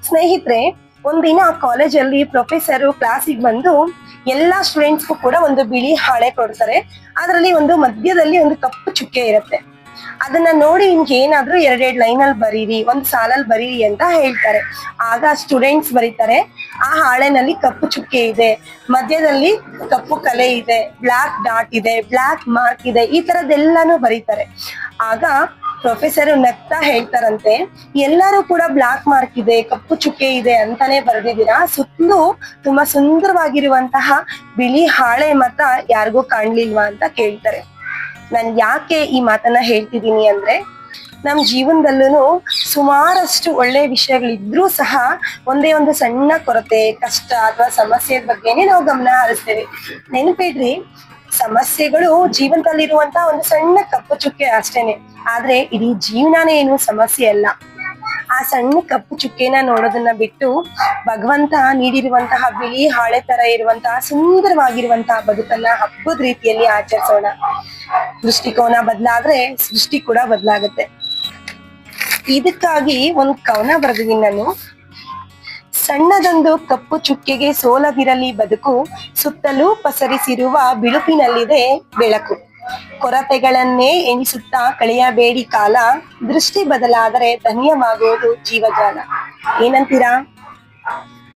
ಸ್ನೇಹಿತರೆ, ಒಂದಿನ ಕಾಲೇಜಲ್ಲಿ ಪ್ರೊಫೆಸರ್ ಕ್ಲಾಸಿಗೆ ಬಂದು ಎಲ್ಲಾ ಸ್ಟೂಡೆಂಟ್ಸ್ಗೂ ಕೂಡ ಒಂದು ಬಿಳಿ ಹಾಳೆ ಕೊಡ್ತಾರೆ. ಅದರಲ್ಲಿ ಒಂದು ಮಧ್ಯದಲ್ಲಿ ಒಂದು ಕಪ್ಪು ಚುಕ್ಕೆ ಇರುತ್ತೆ. ಅದನ್ನ ನೋಡಿ ನಿಮ್ಗೆ ಏನಾದ್ರೂ ಎರಡೆರಡು ಲೈನ್ ಅಲ್ಲಿ ಬರೀರಿ, ಒಂದ್ ಸಾಲಲ್ಲಿ ಬರೀರಿ ಅಂತ ಹೇಳ್ತಾರೆ. ಆಗ ಸ್ಟೂಡೆಂಟ್ಸ್ ಬರೀತಾರೆ, ಆ ಹಾಳೆನಲ್ಲಿ ಕಪ್ಪು ಚುಕ್ಕೆ ಇದೆ, ಮಧ್ಯದಲ್ಲಿ ಕಪ್ಪು ಕಲೆ ಇದೆ, ಬ್ಲಾಕ್ ಡಾಟ್ ಇದೆ, ಬ್ಲಾಕ್ ಮಾರ್ಕ್ ಇದೆ, ಈ ತರದ್ದೆಲ್ಲಾನು ಬರೀತಾರೆ. ಆಗ ಪ್ರೊಫೆಸರ್ ನಗ್ತಾ ಹೇಳ್ತಾರಂತೆ, ಎಲ್ಲರೂ ಕೂಡ ಬ್ಲಾಕ್ ಮಾರ್ಕ್ ಇದೆ, ಕಪ್ಪು ಚುಕ್ಕೆ ಇದೆ ಅಂತಾನೆ ಬರೆದಿದ್ದೀರಾ, ಸುತ್ತಲೂ ತುಂಬಾ ಸುಂದರವಾಗಿರುವಂತಹ ಬಿಳಿ ಹಾಳೆ ಮಾತ್ರ ಯಾರಿಗೂ ಕಾಣ್ಲಿಲ್ವಾ ಅಂತ ಕೇಳ್ತಾರೆ. ನಾನ್ ಯಾಕೆ ಈ ಮಾತನ್ನ ಹೇಳ್ತಿದ್ದೀನಿ ಅಂದ್ರೆ, ನಮ್ ಜೀವನದಲ್ಲೂ ಸುಮಾರಷ್ಟು ಒಳ್ಳೆ ವಿಷಯಗಳಿದ್ರೂ ಸಹ ಒಂದೇ ಒಂದು ಸಣ್ಣ ಕೊರತೆ, ಕಷ್ಟ ಅಥವಾ ಸಮಸ್ಯೆ ಬಗ್ಗೆನೆ ನಾವು ಗಮನ ಹರಿಸ್ತೇವೆ. ನೆನಪಿಡ್ರಿ, ಸಮಸ್ಯೆಗಳು ಜೀವನದಲ್ಲಿರುವಂತಹ ಒಂದು ಸಣ್ಣ ಕಪ್ಪು ಚುಕ್ಕೆ ಅಷ್ಟೇನೆ. ಆದ್ರೆ ಇಡೀ ಜೀವನನೇ ಏನು ಸಮಸ್ಯೆ ಅಲ್ಲ. ಆ ಸಣ್ಣ ಕಪ್ಪು ಚುಕ್ಕೆನ ನೋಡೋದನ್ನ ಬಿಟ್ಟು ಭಗವಂತ ನೀಡಿರುವಂತಹ ಬಿಳಿ ಹಾಳೆ ತರ ಇರುವಂತಹ ಸುಂದರವಾಗಿರುವಂತಹ ಬದುಕನ್ನ ಹಬ್ಬದ ರೀತಿಯಲ್ಲಿ ಆಚರಿಸೋಣ. ದೃಷ್ಟಿಕೋನ ಬದಲಾದ್ರೆ ಸೃಷ್ಟಿ ಕೂಡ ಬದಲಾಗುತ್ತೆ. ಇದಕ್ಕಾಗಿ ಒಂದು ಕವನ ಬರೆದಿದ್ದೀನಿ ನಾನು. ಸಣ್ಣದೊಂದು ಕಪ್ಪು ಚುಕ್ಕೆಗೆ ಸೋಲದಿರಲಿ ಬದುಕು, ಸುತ್ತಲೂ ಪಸರಿಸಿರುವ ಬಿಳುಪಿನಲ್ಲಿದೆ ಬೆಳಕು. ಕೊರತೆಗಳನ್ನೇ ಎಣಿಸುತ್ತಾ ಕಳೆಯಬೇಡಿ ಕಾಲ, ದೃಷ್ಟಿ ಬದಲಾದರೆ ಧನ್ಯವಾಗುವುದು ಜೀವಜಾಲ. ಏನಂತೀರಾ?